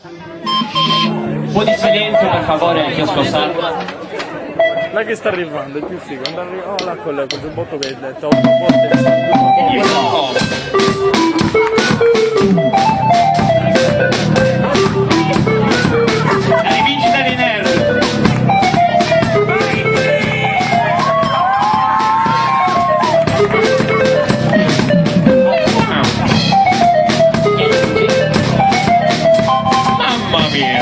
Un po' di silenzio per favore al chiosco Sarma. Là che sta arrivando, è più figo, quando arriva, oh là quel giubbotto che hai detto 8 volte, La rivincita dei nerd. Mamma mia.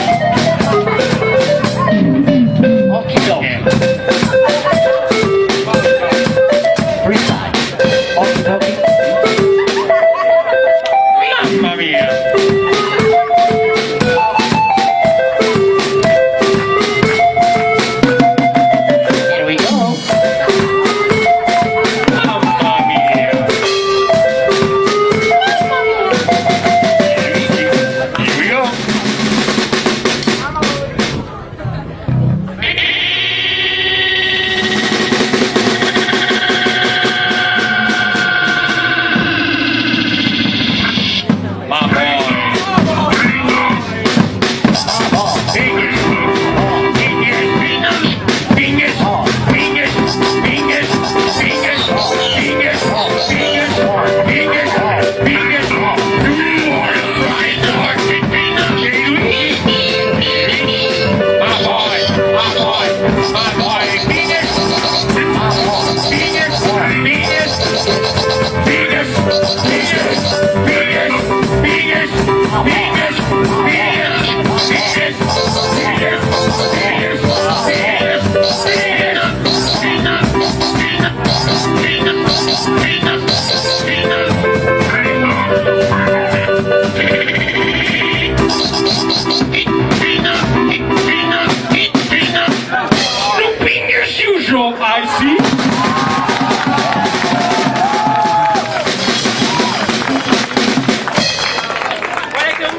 Mamma mia! Here we go! Mamma mia! Here we go! I see. Guarda che un